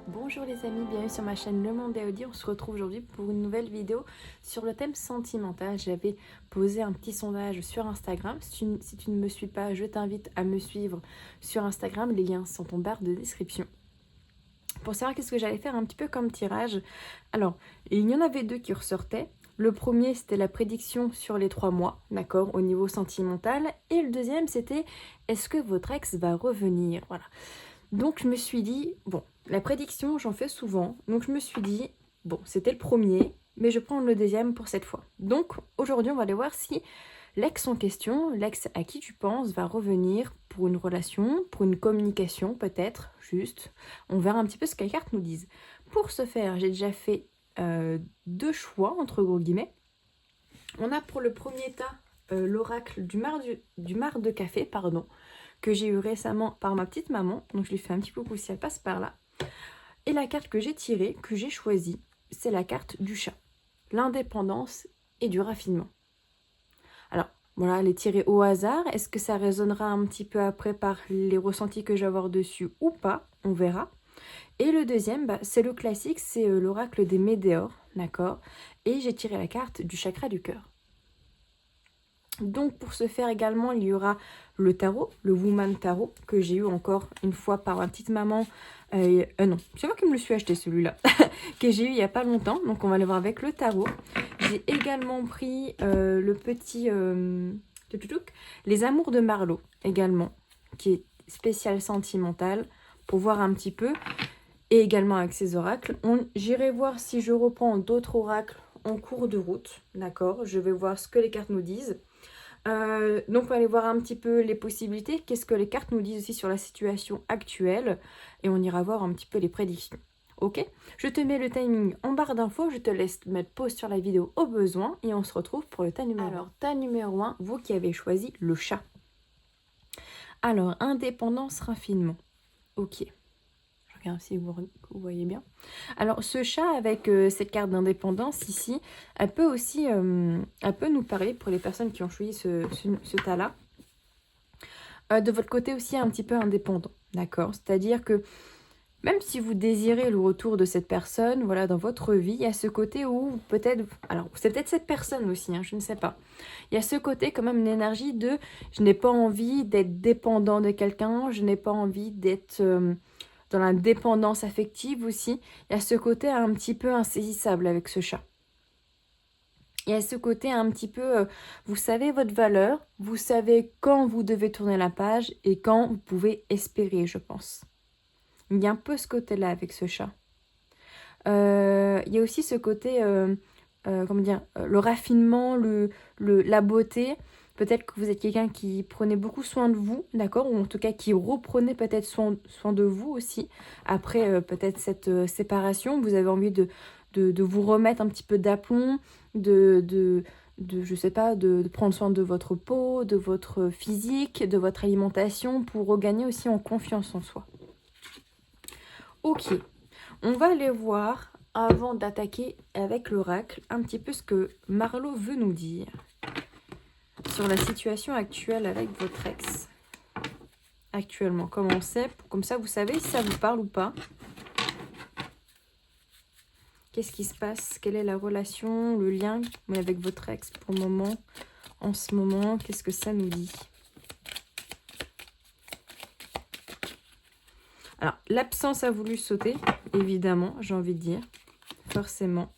Bonjour les amis, bienvenue sur ma chaîne Le Monde Audi. On se retrouve aujourd'hui pour une nouvelle vidéo sur le thème sentimental. J'avais posé un petit sondage sur Instagram. Si tu ne me suis pas, je t'invite à me suivre sur Instagram. Les liens sont en barre de description. Pour savoir qu'est-ce que j'allais faire un petit peu comme tirage. Alors, il y en avait deux qui ressortaient. Le premier, c'était la prédiction sur les 3 mois, d'accord, au niveau sentimental. Et le deuxième, c'était est-ce que votre ex va revenir? Voilà. Donc je me suis dit, bon, la prédiction, j'en fais souvent. Donc je me suis dit, bon, c'était le premier, mais je prends le deuxième pour cette fois. Donc aujourd'hui, on va aller voir si l'ex en question, l'ex à qui tu penses, va revenir pour une relation, pour une communication peut-être, juste. On verra un petit peu ce que les cartes nous disent. Pour ce faire, j'ai déjà fait deux choix, entre gros guillemets. On a pour le premier tas l'oracle du mar de café, pardon, que j'ai eu récemment par ma petite maman. Donc je lui fais un petit coucou si elle passe par là. Et la carte que j'ai tirée, que j'ai choisie, c'est la carte du chat. L'indépendance et du raffinement. Alors, voilà, elle est tirée au hasard. Est-ce que ça résonnera un petit peu après par les ressentis que je vais avoir dessus ou pas? On verra. Et le deuxième, c'est le classique, c'est l'oracle des météores, d'accord? Et j'ai tiré la carte du chakra du cœur. Donc pour ce faire également, il y aura le tarot, le Woman Tarot, que j'ai eu encore une fois par ma petite maman. Non, c'est moi qui me le suis acheté celui-là, que j'ai eu il n'y a pas longtemps. Donc on va aller voir avec le tarot. J'ai également pris le petit... les Amours de Marlowe également, qui est spécial sentimental, pour voir un petit peu. Et également avec ces oracles. J'irai voir si je reprends d'autres oracles en cours de route, d'accord? Je vais voir ce que les cartes nous disent. Donc on va aller voir un petit peu les possibilités, qu'est-ce que les cartes nous disent aussi sur la situation actuelle, et on ira voir un petit peu les prédictions. Ok, je te mets le timing en barre d'infos, je te laisse mettre pause sur la vidéo au besoin, et on se retrouve pour le tas numéro 1. Alors, tas numéro 1, vous qui avez choisi le chat. Alors, indépendance, raffinement. Ok. Regarde si vous voyez bien. Alors, ce chat avec cette carte d'indépendance ici, elle peut aussi elle peut nous parler pour les personnes qui ont choisi ce tas-là. De votre côté aussi un petit peu indépendant, d'accord? C'est-à-dire que même si vous désirez le retour de cette personne, voilà, dans votre vie, il y a ce côté où peut-être... Alors, c'est peut-être cette personne aussi, hein, je ne sais pas. Il y a ce côté quand même, une énergie de je n'ai pas envie d'être dépendant de quelqu'un, je n'ai pas envie d'être... dans la dépendance affective aussi, il y a ce côté un petit peu insaisissable avec ce chat. Il y a ce côté un petit peu, vous savez votre valeur, vous savez quand vous devez tourner la page et quand vous pouvez espérer, je pense. Il y a un peu ce côté-là avec ce chat. Il y a aussi ce côté, comment dire, le raffinement, la beauté. Peut-être que vous êtes quelqu'un qui prenait beaucoup soin de vous, d'accord? Ou en tout cas qui reprenait peut-être soin de vous aussi. Après peut-être cette séparation, vous avez envie de vous remettre un petit peu d'aplomb, je sais pas, de prendre soin de votre peau, de votre physique, de votre alimentation pour regagner aussi en confiance en soi. Ok, on va aller voir, avant d'attaquer avec l'oracle, un petit peu ce que Marlowe veut nous dire sur la situation actuelle avec votre ex. Actuellement, comment on sait, comme ça vous savez si ça vous parle ou pas. Qu'est-ce qui se passe? Quelle est la relation, le lien avec votre ex pour le moment, en ce moment? Qu'est-ce que ça nous dit? Alors, l'absence a voulu sauter, évidemment, j'ai envie de dire. Forcément.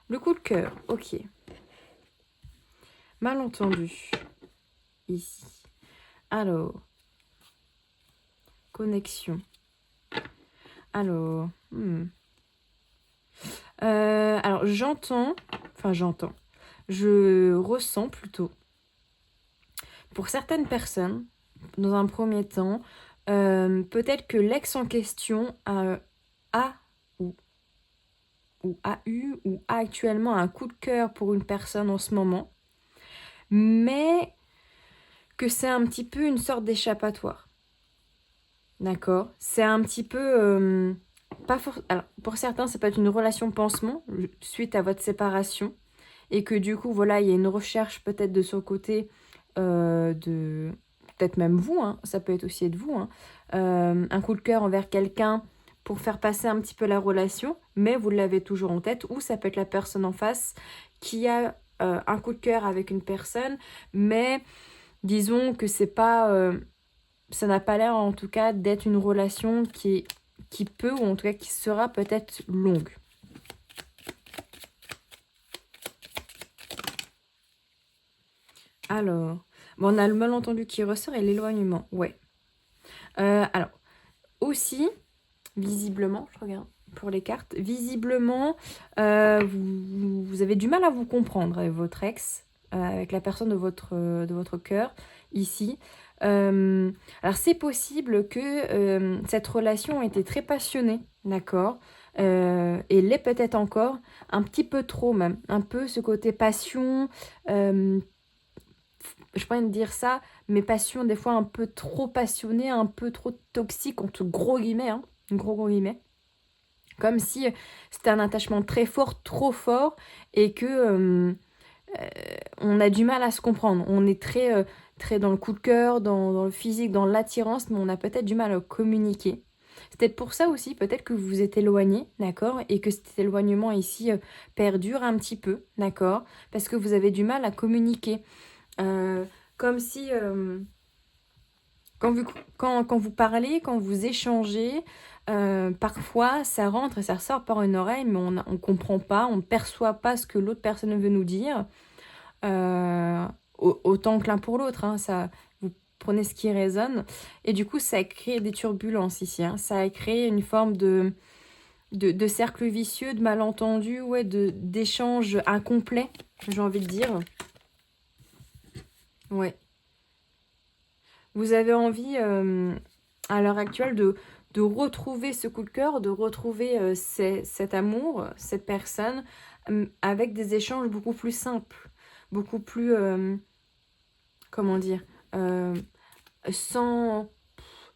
Le coup de cœur, ok. Malentendu. Ici. Alors. Connexion. Alors. Alors, j'entends. Je ressens plutôt. Pour certaines personnes, dans un premier temps, peut-être que l'ex en question a eu ou a actuellement un coup de cœur pour une personne en ce moment, mais que c'est un petit peu une sorte d'échappatoire. D'accord? C'est un petit peu... Alors, pour certains, ça peut être une relation pansement suite à votre séparation, et que du coup, voilà, il y a une recherche peut-être de son côté peut-être même vous, hein, ça peut être aussi être vous, hein, un coup de cœur envers quelqu'un pour faire passer un petit peu la relation, mais vous l'avez toujours en tête, ou ça peut être la personne en face qui a un coup de cœur avec une personne, mais disons que c'est pas, ça n'a pas l'air en tout cas d'être une relation qui peut, ou en tout cas qui sera peut-être longue. Alors, bon, on a le malentendu qui ressort et l'éloignement, ouais. Alors, aussi, visiblement, je regarde pour les cartes, visiblement, vous avez du mal à vous comprendre avec votre ex, avec la personne de votre cœur, ici. Alors, c'est possible que cette relation ait été très passionnée, d'accord, et l'est peut-être encore, un petit peu trop même, un peu ce côté passion, je pourrais dire ça, mais passion des fois un peu trop passionnée, un peu trop toxique, entre gros guillemets, hein, gros guillemets. Comme si c'était un attachement très fort, trop fort, et que on a du mal à se comprendre. On est très dans le coup de cœur, dans le physique, dans l'attirance, mais on a peut-être du mal à communiquer. C'est peut-être pour ça aussi, peut-être que vous vous êtes éloigné, d'accord, et que cet éloignement ici perdure un petit peu, d'accord, parce que vous avez du mal à communiquer. Comme si quand vous parlez, quand vous échangez, parfois ça rentre et ça ressort par une oreille, mais on ne comprend pas, on ne perçoit pas ce que l'autre personne veut nous dire, autant que l'un pour l'autre, hein, ça, vous prenez ce qui résonne, et du coup ça a créé des turbulences ici, hein, ça a créé une forme de cercle vicieux, de malentendu, ouais, d'échange incomplet, j'ai envie de dire. Ouais. Vous avez envie, à l'heure actuelle, de retrouver ce coup de cœur, de retrouver cet amour, cette personne, avec des échanges beaucoup plus simples, beaucoup plus, comment dire, euh, sans,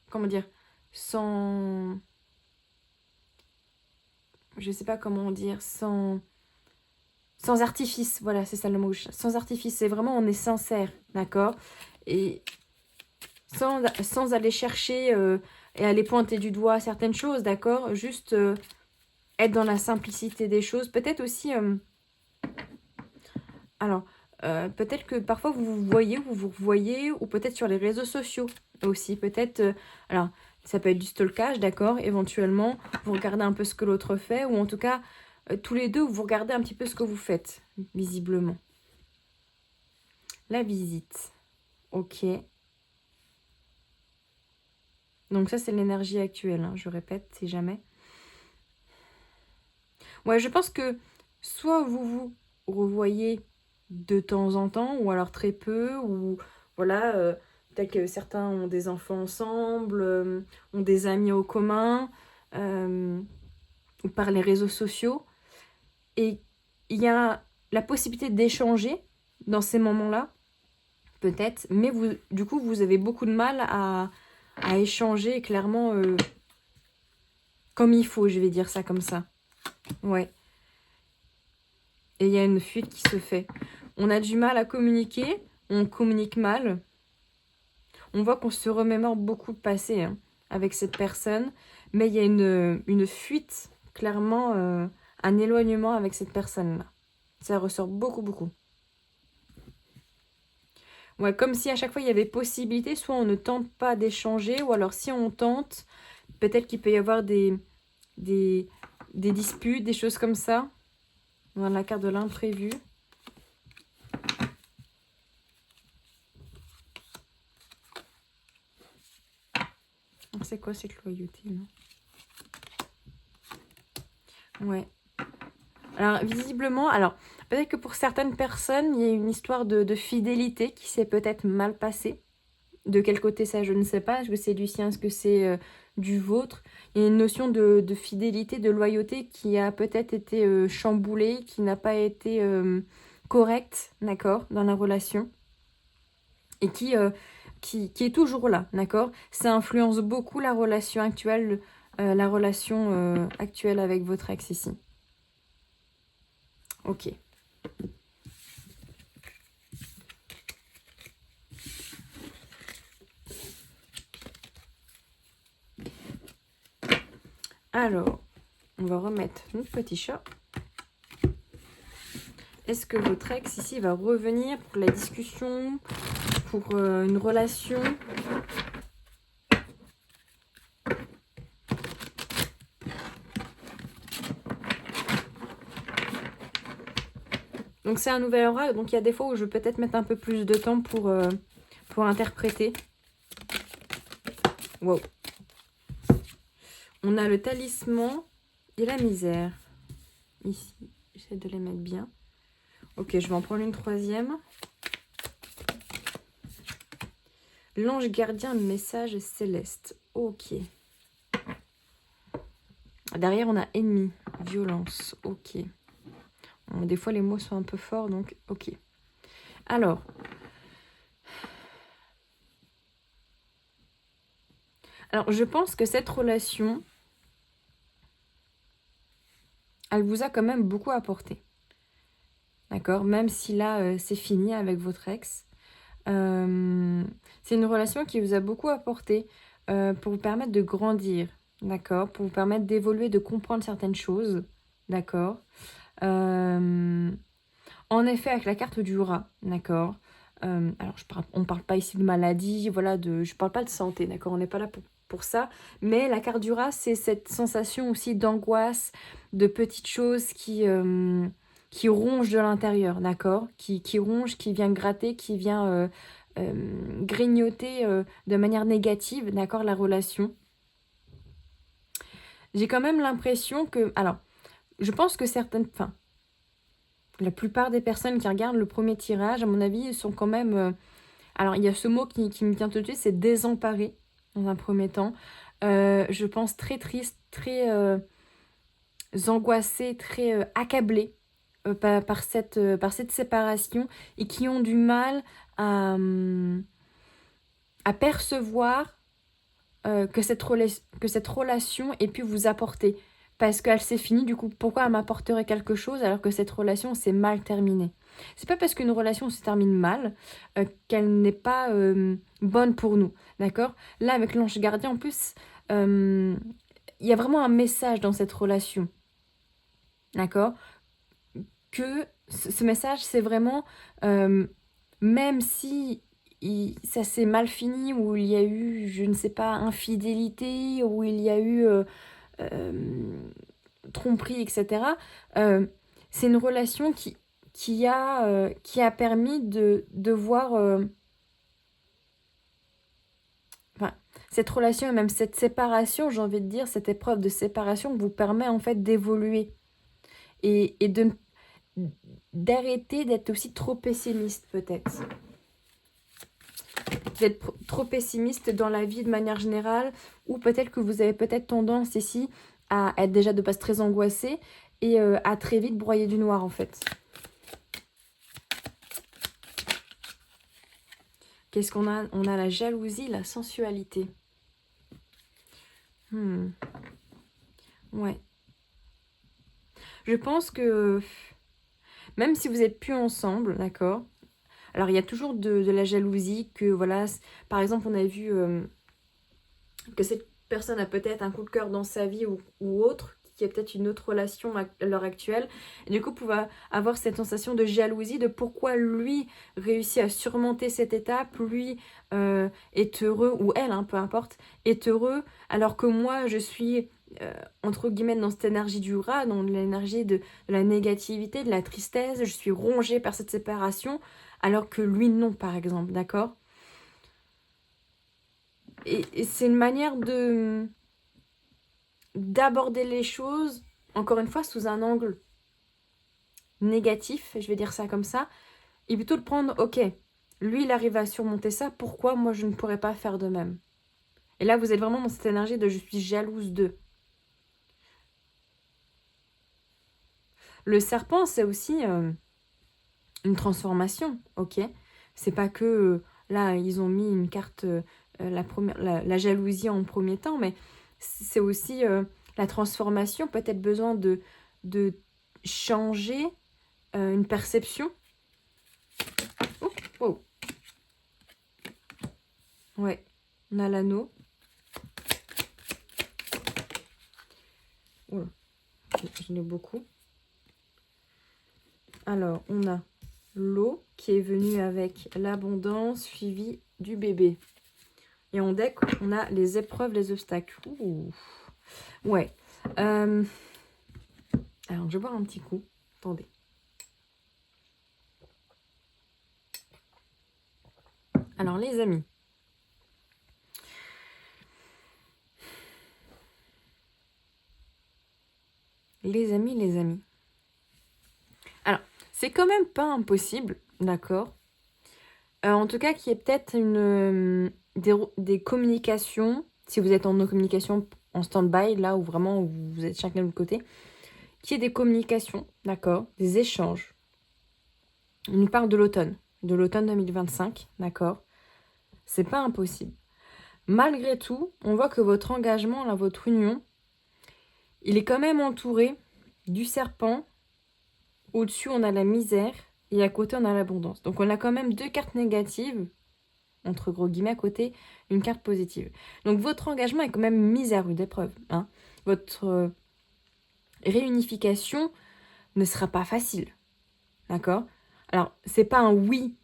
comment dire, sans, je sais pas comment dire, sans artifice, voilà, c'est ça le mot, sans artifice, c'est vraiment, on est sincère, d'accord? Et sans aller chercher et aller pointer du doigt certaines choses, d'accord? Juste être dans la simplicité des choses. Peut-être aussi, alors, peut-être que parfois vous vous voyez, vous vous revoyez, ou peut-être sur les réseaux sociaux aussi. Peut-être, alors, ça peut être du stalkage, d'accord? Éventuellement, vous regardez un peu ce que l'autre fait, ou en tout cas, tous les deux, vous regardez un petit peu ce que vous faites, visiblement. La visite. Ok. Donc ça, c'est l'énergie actuelle, hein, je répète, si jamais. Ouais, je pense que soit vous vous revoyez de temps en temps, ou alors très peu, ou voilà, peut-être que certains ont des enfants ensemble, ont des amis au commun, euh, ou par les réseaux sociaux. Et il y a la possibilité d'échanger dans ces moments-là, peut-être, mais vous, du coup, vous avez beaucoup de mal à échanger clairement comme il faut, je vais dire ça comme ça. Ouais. Et il y a une fuite qui se fait. On a du mal à communiquer, on communique mal. On voit qu'on se remémore beaucoup le passé, hein, avec cette personne, mais il y a une fuite, clairement, un éloignement avec cette personne-là. Ça ressort beaucoup, beaucoup. Ouais, comme si à chaque fois il y avait possibilité, soit on ne tente pas d'échanger, ou alors si on tente, peut-être qu'il peut y avoir des disputes, des choses comme ça. On a la carte de l'imprévu. C'est quoi cette loyauté, non? Ouais. Alors, visiblement, alors, peut-être que pour certaines personnes, il y a une histoire de fidélité qui s'est peut-être mal passée. De quel côté ça, je ne sais pas. Est-ce que c'est du sien, est-ce que c'est du vôtre? Il y a une notion de fidélité, de loyauté qui a peut-être été chamboulée, qui n'a pas été correcte, d'accord, dans la relation. Et qui est toujours là, d'accord? Ça influence beaucoup la relation actuelle avec votre ex ici. Ok. Alors, on va remettre notre petit chat. Est-ce que votre ex ici va revenir pour la discussion, pour une relation? Donc c'est un nouvel oracle, donc il y a des fois où je vais peut-être mettre un peu plus de temps pour interpréter. Wow. On a le talisman et la misère. Ici, j'essaie de les mettre bien. Ok, je vais en prendre une troisième. L'ange gardien, message céleste. Ok. Derrière, on a ennemi, violence. Ok. Bon, des fois, les mots sont un peu forts, donc ok. Alors. Je pense que cette relation, elle vous a quand même beaucoup apporté. D'accord? Même si là, c'est fini avec votre ex. C'est une relation qui vous a beaucoup apporté pour vous permettre de grandir. D'accord? Pour vous permettre d'évoluer, de comprendre certaines choses. D'accord? En effet, avec la carte du rat. D'accord? Alors, on ne parle pas ici de maladie, voilà, je ne parle pas de santé, d'accord? On n'est pas là pour ça. Mais la carte du rat, c'est cette sensation aussi d'angoisse, de petites choses qui rongent de l'intérieur, d'accord? Qui ronge, qui vient gratter, qui vient grignoter de manière négative, d'accord, la relation. J'ai quand même l'impression que... Alors, je pense que la plupart des personnes qui regardent le premier tirage, à mon avis, sont quand même... alors, il y a ce mot qui me vient tout de suite, c'est désemparé, dans un premier temps. Je pense très triste, très angoissé, très accablé par cette séparation et qui ont du mal à percevoir que cette relation ait pu vous apporter. Parce qu'elle s'est finie, du coup, pourquoi elle m'apporterait quelque chose alors que cette relation s'est mal terminée? C'est pas parce qu'une relation se termine mal qu'elle n'est pas bonne pour nous, d'accord? Là, avec l'ange gardien, en plus, il y a vraiment un message dans cette relation, d'accord? Que ce message, c'est vraiment, même si ça s'est mal fini, où il y a eu, je ne sais pas, infidélité, où il y a eu tromperie, etc. C'est une relation qui a permis de voir... cette relation et même cette séparation, j'ai envie de dire, cette épreuve de séparation vous permet en fait d'évoluer et d'arrêter d'être aussi trop pessimiste peut-être. D'être trop pessimiste dans la vie de manière générale, ou peut-être que vous avez peut-être tendance ici à être déjà de base très angoissé et à très vite broyer du noir en fait. Qu'est-ce qu'on a? On a la jalousie, la sensualité. Ouais. Je pense que même si vous n'êtes plus ensemble, d'accord? Alors il y a toujours de la jalousie, que voilà, par exemple on a vu que cette personne a peut-être un coup de cœur dans sa vie ou autre, qui a peut-être une autre relation à l'heure actuelle. Et du coup, vous pouvez avoir cette sensation de jalousie de pourquoi lui réussit à surmonter cette étape, lui est heureux, ou elle, hein, peu importe, est heureux, alors que moi, je suis, entre guillemets, dans cette énergie du rat, dans l'énergie de la négativité, de la tristesse, je suis rongée par cette séparation, alors que lui, non, par exemple, d'accord ? Et c'est une manière d'aborder les choses, encore une fois, sous un angle négatif, je vais dire ça comme ça, et plutôt de prendre, ok, lui il arrive à surmonter ça, pourquoi moi je ne pourrais pas faire de même? Et là vous êtes vraiment dans cette énergie de je suis jalouse d'eux. Le serpent, c'est aussi une transformation, ok? C'est pas que là ils ont mis une carte, la jalousie en premier temps, mais c'est aussi la transformation, peut-être besoin de changer une perception. Oh, oh. Ouais, on a l'anneau. Oula, j'en ai beaucoup. Alors, on a l'eau qui est venue avec l'abondance suivie du bébé. Et en deck, on a les épreuves, les obstacles. Ouh. Ouais. Alors, je vais boire un petit coup. Attendez. Alors, les amis. Les amis. Alors, c'est quand même pas impossible, d'accord? En tout cas, qu'il y ait peut-être des communications, si vous êtes en communication en stand-by, là où vraiment vous êtes chacun de l'autre côté, qu'il y ait des communications, d'accord? Des échanges. On nous parle de l'automne 2025, d'accord? C'est pas impossible. Malgré tout, on voit que votre engagement, là, votre union, il est quand même entouré du serpent. Au-dessus, on a la misère et à côté, on a l'abondance. Donc, on a quand même 2 cartes négatives, entre gros guillemets, à côté, une carte positive. Donc, votre engagement est quand même mis à rude épreuve. Hein. Votre réunification ne sera pas facile. D'accord? Alors, c'est pas un oui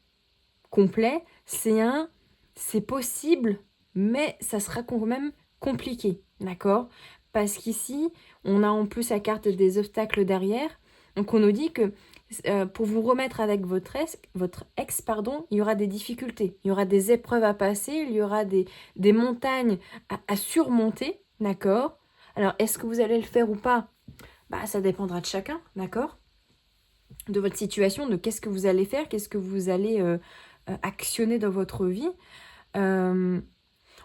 complet, c'est possible, mais ça sera quand même compliqué. D'accord? Parce qu'ici, on a en plus la carte des obstacles derrière. Donc, on nous dit que pour vous remettre avec votre ex, il y aura des difficultés, il y aura des épreuves à passer, il y aura des montagnes à surmonter, d'accord? Alors, est-ce que vous allez le faire ou pas? Bah, ça dépendra de chacun, d'accord? De votre situation, de qu'est-ce que vous allez faire, qu'est-ce que vous allez actionner dans votre vie.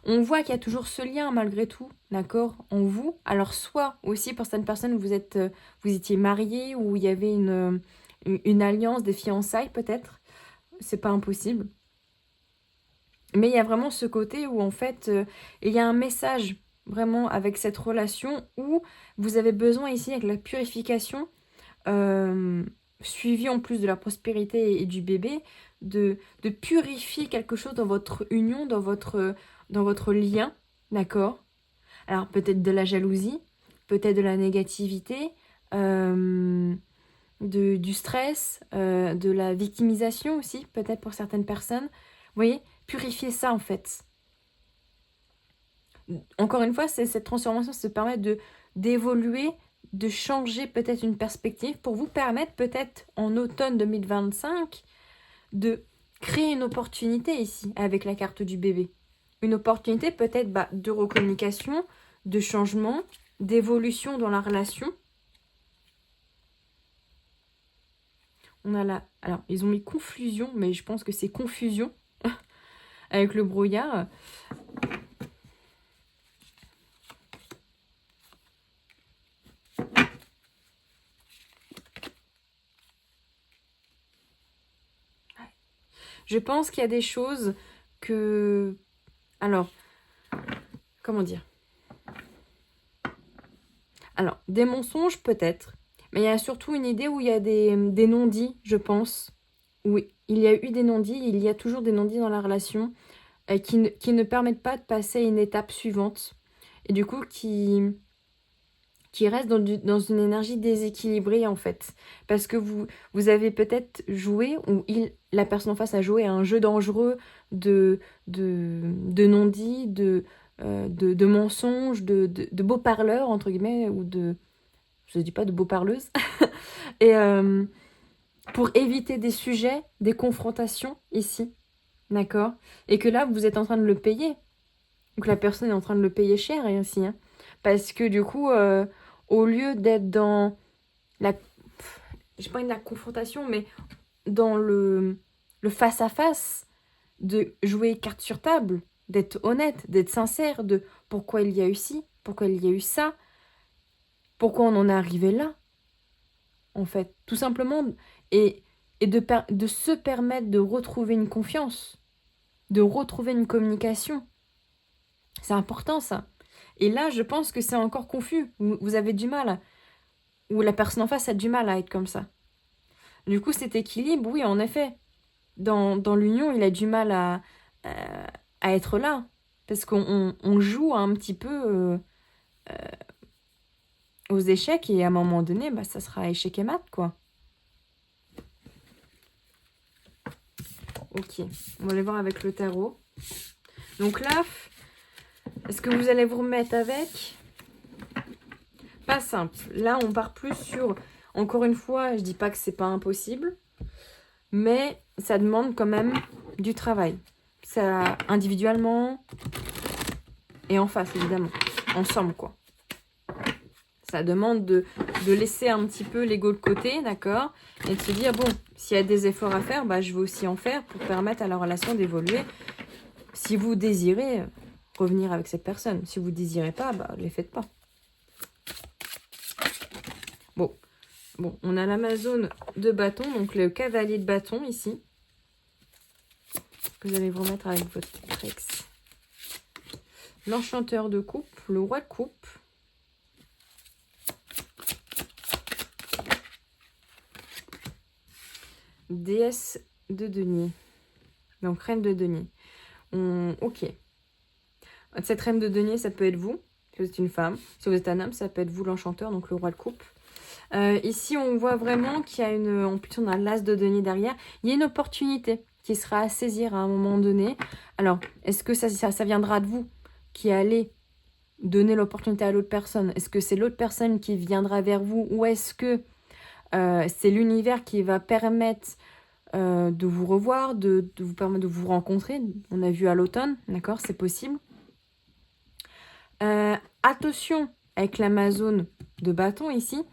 On voit qu'il y a toujours ce lien malgré tout, d'accord, en vous. Alors soit aussi pour certaines personnes, vous étiez mariés ou il y avait une alliance, des fiançailles peut-être. C'est pas impossible. Mais il y a vraiment ce côté où en fait, il y a un message vraiment avec cette relation où vous avez besoin ici avec la purification, suivie en plus de la prospérité et du bébé, de purifier quelque chose dans votre union, dans votre lien, d'accord? Alors peut-être de la jalousie, peut-être de la négativité, du stress, de la victimisation aussi, peut-être pour certaines personnes. Vous voyez, purifier ça en fait. Encore une fois, cette transformation se permet d'évoluer, de changer peut-être une perspective pour vous permettre peut-être en automne 2025 de créer une opportunité ici avec la carte du bébé. Une opportunité peut-être de recommunication, de changement, d'évolution dans la relation. On a là, alors ils ont mis confusion, mais je pense que c'est confusion avec le brouillard. Je pense qu'il y a des choses que... Alors, comment dire? Alors, des mensonges peut-être, mais il y a surtout une idée où il y a des non-dits, je pense. Oui, il y a eu des non-dits, il y a toujours des non-dits dans la relation qui ne permettent pas de passer à une étape suivante. Et du coup, qui restent dans une énergie déséquilibrée en fait. Parce que vous avez peut-être joué, ou la personne en face a joué à un jeu dangereux de non-dits, de mensonges, de beaux parleurs, entre guillemets, ou je ne dis pas de beaux parleuses. Et pour éviter des sujets, des confrontations ici, d'accord? Et que là, vous êtes en train de le payer. Donc la personne est en train de le payer cher aussi. Hein. Parce que du coup, au lieu d'être dans la... J'ai pas une la confrontation, mais dans le face-à-face, de jouer carte sur table, d'être honnête, d'être sincère, de pourquoi il y a eu ci, pourquoi il y a eu ça, pourquoi on en est arrivé là, en fait. Tout simplement, et de se permettre de retrouver une confiance, de retrouver une communication. C'est important, ça. Et là, je pense que c'est encore confus. Vous avez du mal, ou la personne en face a du mal à être comme ça. Du coup, cet équilibre, oui, en effet, dans l'union, il a du mal à être là. Parce qu'on joue un petit peu aux échecs et à un moment donné, bah, ça sera échec et mat, quoi. Ok, on va aller voir avec le tarot. Donc là, est-ce que vous allez vous remettre avec? Pas simple. Là, on part plus sur... Encore une fois, je dis pas que c'est pas impossible, mais ça demande quand même du travail. Ça, individuellement et en face, évidemment. Ensemble, quoi. Ça demande de laisser un petit peu l'ego de côté, d'accord? Et de se dire, bon, s'il y a des efforts à faire, bah, je vais aussi en faire pour permettre à la relation d'évoluer. Si vous désirez revenir avec cette personne. Si vous ne désirez pas, bah, ne les faites pas. Bon, on a l'Amazone de bâton, donc le cavalier de bâton ici. Vous allez vous remettre avec votre ex. L'enchanteur de coupe, le roi de coupe. Déesse de denier. Donc reine de denier. Ok. Cette reine de denier, ça peut être vous, si vous êtes une femme. Si vous êtes un homme, ça peut être vous l'enchanteur, donc le roi de coupe. Ici, on voit vraiment qu'il y a une... En plus, on a l'as de denier derrière. Il y a une opportunité qui sera à saisir à un moment donné. Alors, est-ce que ça viendra de vous qui allez donner l'opportunité à l'autre personne? Est-ce que c'est l'autre personne qui viendra vers vous? Ou est-ce que c'est l'univers qui va permettre de vous revoir, de vous permettre de vous rencontrer? On a vu à l'automne, d'accord? C'est possible. Attention avec l'Amazone de bâton ici,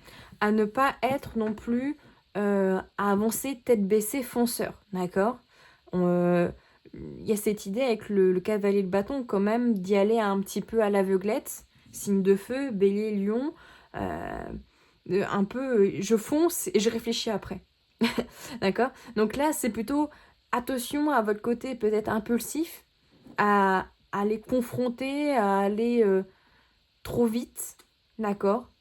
à ne pas être non plus à avancer tête baissée fonceur, d'accord? Il y a cette idée avec le cavalier de bâton quand même d'y aller un petit peu à l'aveuglette, signe de feu, bélier, lion, un peu je fonce et je réfléchis après, d'accord? Donc là c'est plutôt attention à votre côté peut-être impulsif, à aller confronter, à aller trop vite, d'accord?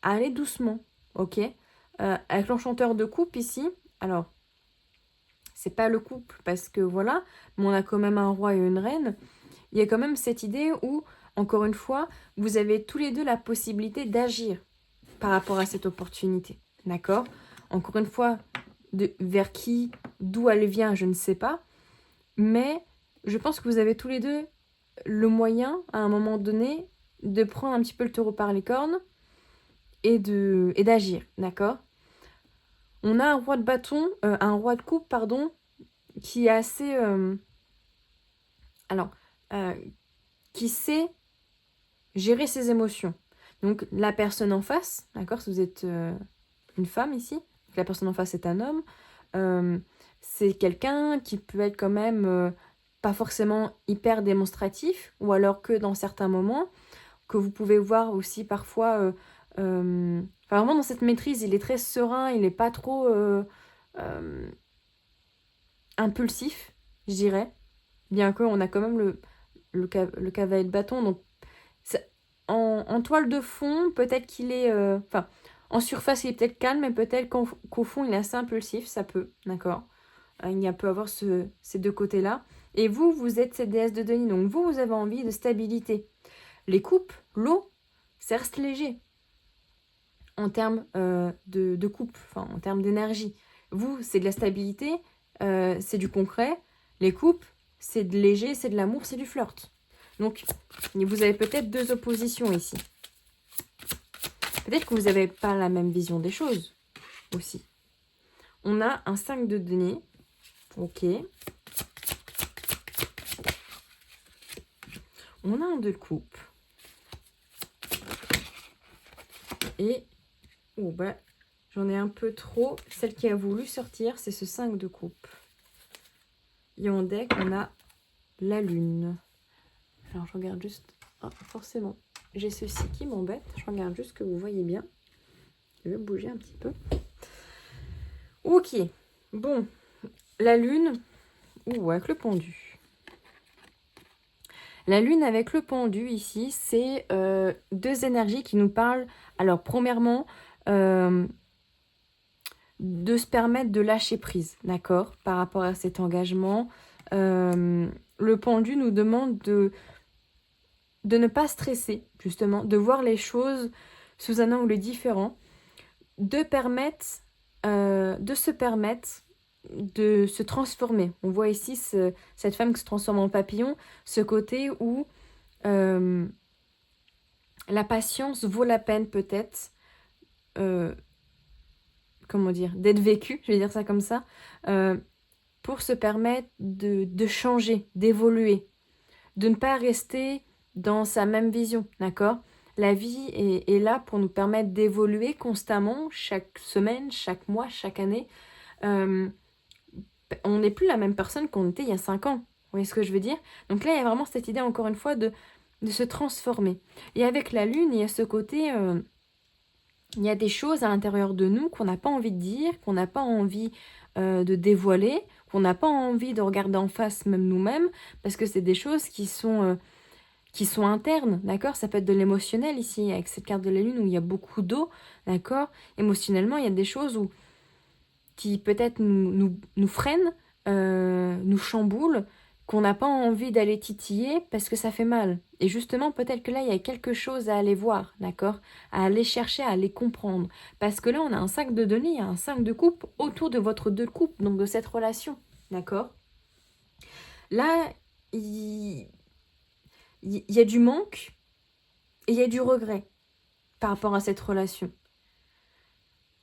Aller doucement, ok? Avec l'enchanteur de coupe ici, alors, c'est pas le couple parce que voilà, mais on a quand même un roi et une reine. Il y a quand même cette idée où, encore une fois, vous avez tous les deux la possibilité d'agir par rapport à cette opportunité, d'accord? Encore une fois, vers qui, d'où elle vient, je ne sais pas, mais je pense que vous avez tous les deux le moyen, à un moment donné, de prendre un petit peu le taureau par les cornes et d'agir, d'accord? On a un roi de bâton, un roi de coupe, pardon, qui est assez... qui sait gérer ses émotions. Donc, la personne en face, d'accord, si vous êtes une femme ici, la personne en face est un homme, c'est quelqu'un qui peut être quand même pas forcément hyper démonstratif, ou alors que dans certains moments, que vous pouvez voir aussi parfois... vraiment dans cette maîtrise, il est très serein, il n'est pas trop impulsif, je dirais. Bien qu'on a quand même le cavalier de bâton. Donc, en toile de fond, peut-être qu'il est... en surface, il est peut-être calme, mais peut-être qu'au fond, il est assez impulsif, ça peut, d'accord? Il y a peut avoir ces deux côtés-là. Et vous, vous êtes cette déesse de denier. Donc, vous avez envie de stabilité. Les coupes, l'eau, ça reste léger en termes de coupe, enfin en termes d'énergie. Vous, c'est de la stabilité, c'est du concret. Les coupes, c'est de léger, c'est de l'amour, c'est du flirt. Donc, vous avez peut-être deux oppositions ici. Peut-être que vous n'avez pas la même vision des choses aussi. On a un 5 de denier. Ok. On a un 2 de coupe. Et oh bah, j'en ai un peu trop. Celle qui a voulu sortir, c'est ce 5 de coupe. Et en deck, on a la lune. Alors, je regarde juste... Oh, forcément, j'ai ceci qui m'embête. Je regarde juste que vous voyez bien. Je vais bouger un petit peu. Ok. Bon. La lune. Ouh, avec le pendu. La lune avec le pendu, ici, c'est deux énergies qui nous parlent. Alors, premièrement... de se permettre de lâcher prise, d'accord, par rapport à cet engagement. Le pendu nous demande de ne pas stresser, justement, de voir les choses sous un angle différent, de se permettre de se transformer. On voit ici cette femme qui se transforme en papillon, ce côté où la patience vaut la peine peut-être, comment dire, d'être vécue, je vais dire ça comme ça, pour se permettre de changer, d'évoluer, de ne pas rester dans sa même vision, d'accord? La vie est là pour nous permettre d'évoluer constamment, chaque semaine, chaque mois, chaque année. On n'est plus la même personne qu'on était il y a 5 ans. Vous voyez ce que je veux dire? Donc là, il y a vraiment cette idée, encore une fois, de se transformer. Et avec la lune, il y a ce côté... il y a des choses à l'intérieur de nous qu'on n'a pas envie de dire, qu'on n'a pas envie de dévoiler, qu'on n'a pas envie de regarder en face même nous-mêmes, parce que c'est des choses qui sont internes, d'accord? Ça peut être de l'émotionnel ici, avec cette carte de la lune où il y a beaucoup d'eau, d'accord? Émotionnellement, il y a des choses qui peut-être nous freinent, nous chamboulent, qu'on n'a pas envie d'aller titiller parce que ça fait mal. Et justement, peut-être que là, il y a quelque chose à aller voir, d'accord? À aller chercher, à aller comprendre. Parce que là, on a un 5 de denier, il y a un 5 de coupe autour de votre 2 de coupe, donc de cette relation, d'accord? Là, il y a du manque et il y a du regret par rapport à cette relation.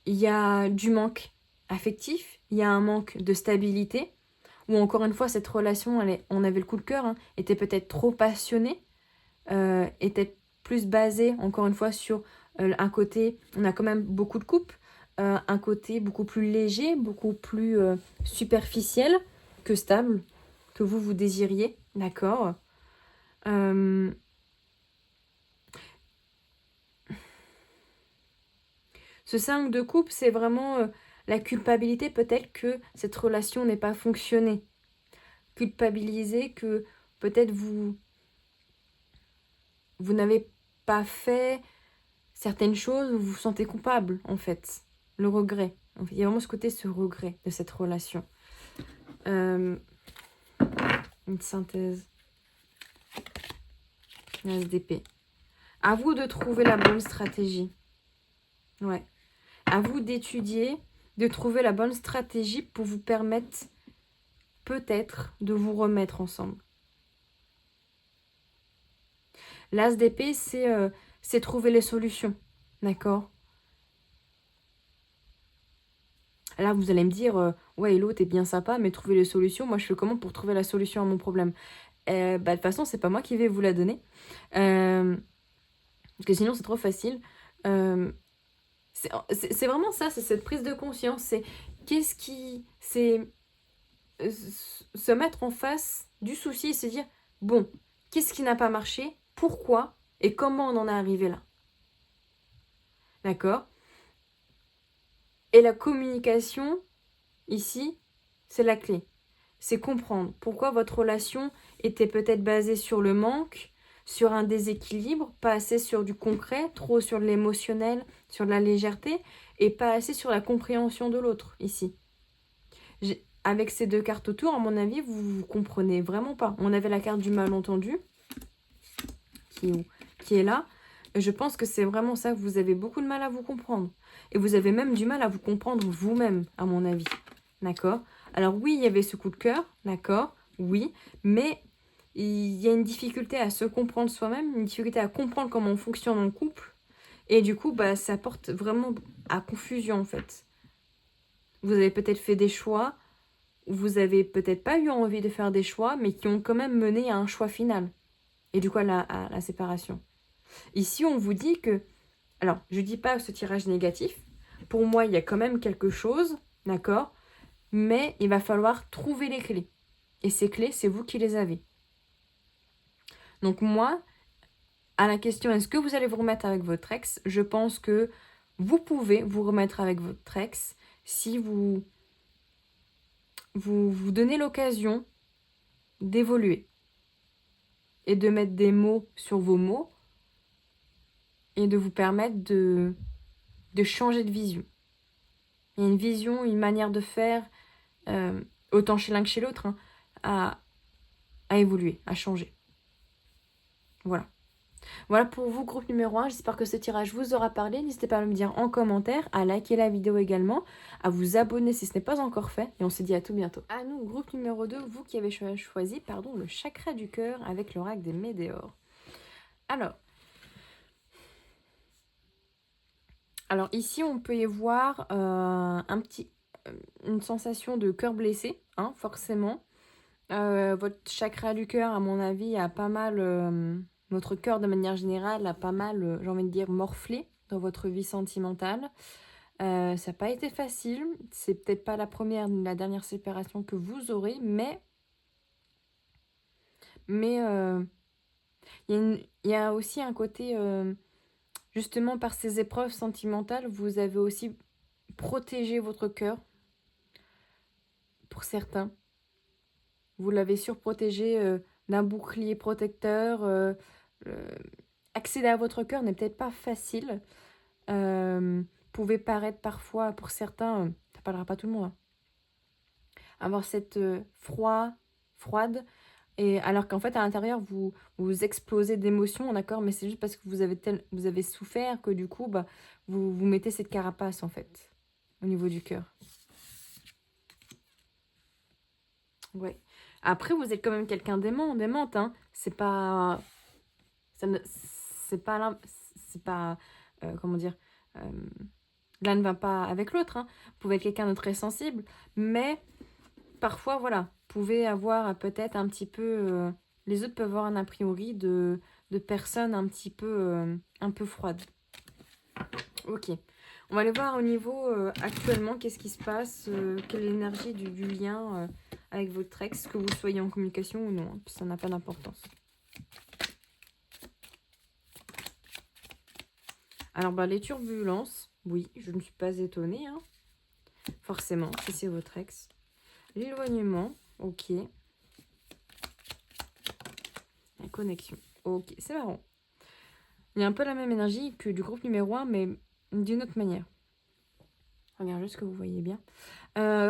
Il y a du manque affectif, il y a un manque de stabilité, ou encore une fois, cette relation, on avait le coup de cœur, hein, était peut-être trop passionnée, était plus basée, encore une fois, sur un côté, on a quand même beaucoup de couple, un côté beaucoup plus léger, beaucoup plus superficiel que stable, que vous désiriez, d'accord? Ce 5 de coupe, c'est vraiment la culpabilité peut-être que cette relation n'ait pas fonctionné. Culpabiliser que peut-être vous n'avez pas fait certaines choses où vous vous sentez coupable, en fait. Le regret. Il y a vraiment ce regret de cette relation. Une synthèse. L'as d'épée. À vous de trouver la bonne stratégie. Ouais. À vous d'étudier, de trouver la bonne stratégie pour vous permettre peut-être de vous remettre ensemble. L'as d'épée, c'est trouver les solutions. D'accord? Là, vous allez me dire, ouais, Hello, t'es bien sympa, mais trouver les solutions, moi, je fais comment pour trouver la solution à mon problème? De toute façon, c'est pas moi qui vais vous la donner. Parce que sinon, c'est trop facile. C'est vraiment ça, c'est cette prise de conscience. C'est se mettre en face du souci et se dire, bon, qu'est-ce qui n'a pas marché? Pourquoi? Et comment on en est arrivé là? D'accord? Et la communication, ici, c'est la clé. C'est comprendre pourquoi votre relation était peut-être basée sur le manque, sur un déséquilibre, pas assez sur du concret, trop sur l'émotionnel, sur de la légèreté, et pas assez sur la compréhension de l'autre, ici. Avec ces 2 cartes autour, à mon avis, vous comprenez vraiment pas. On avait la carte du malentendu, qui est là. Je pense que c'est vraiment ça, vous avez beaucoup de mal à vous comprendre. Et vous avez même du mal à vous comprendre vous-même, à mon avis. D'accord? Alors oui, il y avait ce coup de cœur, d'accord? Oui, mais il y a une difficulté à se comprendre soi-même, une difficulté à comprendre comment on fonctionne en couple. Et du coup, ça porte vraiment à confusion, en fait. Vous avez peut-être fait des choix, vous avez peut-être pas eu envie de faire des choix, mais qui ont quand même mené à un choix final. Et du coup, à la séparation. Ici, on vous dit que... Alors, je dis pas ce tirage négatif. Pour moi, il y a quand même quelque chose, d'accord? Mais il va falloir trouver les clés. Et ces clés, c'est vous qui les avez. Donc moi, à la question, est-ce que vous allez vous remettre avec votre ex? Je pense que vous pouvez vous remettre avec votre ex si vous donnez l'occasion d'évoluer et de mettre des mots sur vos mots et de vous permettre de changer de vision. Il y a une vision, une manière de faire, autant chez l'un que chez l'autre, hein, à évoluer, à changer. Voilà. Voilà pour vous, groupe numéro 1. J'espère que ce tirage vous aura parlé. N'hésitez pas à me dire en commentaire, à liker la vidéo également, à vous abonner si ce n'est pas encore fait. Et on se dit à tout bientôt. À nous, groupe numéro 2, vous qui avez choisi le chakra du cœur avec l'oracle des météores. Alors ici, on peut y voir une sensation de cœur blessé, hein, forcément. Votre chakra du cœur, à mon avis, a pas mal... Votre cœur, de manière générale, a pas mal, j'ai envie de dire, morflé dans votre vie sentimentale. Ça n'a pas été facile. C'est peut-être pas la première ni la dernière séparation que vous aurez, mais il y a aussi un côté, justement, par ces épreuves sentimentales, vous avez aussi protégé votre cœur, pour certains. Vous l'avez surprotégé d'un bouclier protecteur. Accéder à votre cœur n'est peut-être pas facile. Pouvait paraître parfois, pour certains, ça parlera pas tout le monde, hein, avoir cette froide, et alors qu'en fait à l'intérieur vous explosez d'émotions, d'accord, mais c'est juste parce que vous avez souffert que du coup vous mettez cette carapace en fait au niveau du cœur. Ouais. Après vous êtes quand même quelqu'un d'aimante, hein. C'est pas comment dire, l'un ne va pas avec l'autre, hein. Vous pouvez être quelqu'un de très sensible, mais parfois, voilà, vous pouvez avoir peut-être un petit peu... les autres peuvent avoir un a priori de personnes un peu froides. Ok. On va aller voir au niveau actuellement, qu'est-ce qui se passe, quelle est l'énergie du lien avec votre ex, que vous soyez en communication ou non, hein, ça n'a pas d'importance. Alors, les turbulences, oui, je ne suis pas étonnée, hein, forcément, si c'est votre ex. L'éloignement, ok. La connexion, ok, c'est marrant. Il y a un peu la même énergie que du groupe numéro 1, mais d'une autre manière. Regarde juste que vous voyez bien.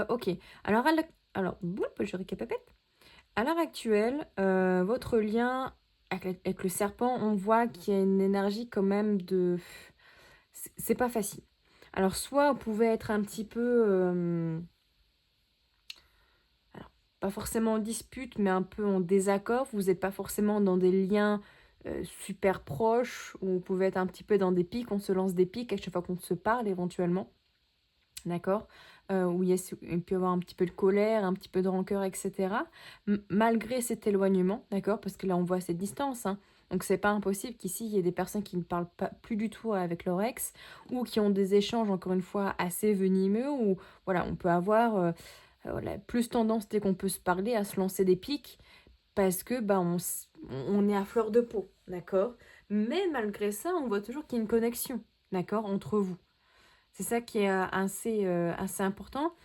Ok, alors, je récapitule. À l'heure actuelle, votre lien avec le serpent, on voit qu'il y a une énergie quand même de... C'est pas facile. Alors, soit vous pouvez être un petit peu... alors, pas forcément en dispute, mais un peu en désaccord. Vous n'êtes pas forcément dans des liens super proches, où vous pouvez être un petit peu dans des pics, on se lance des pics à chaque fois qu'on se parle éventuellement. D'accord, où il peut y avoir un petit peu de colère, un petit peu de rancœur, etc. Malgré cet éloignement, d'accord, parce que là on voit cette distance, hein, donc c'est pas impossible qu'ici il y ait des personnes qui ne parlent pas plus du tout avec leur ex, ou qui ont des échanges encore une fois assez venimeux, où voilà, on peut avoir plus tendance dès qu'on peut se parler à se lancer des pics, parce que on est à fleur de peau, d'accord, mais malgré ça on voit toujours qu'il y a une connexion, d'accord, entre vous. C'est ça qui est assez important.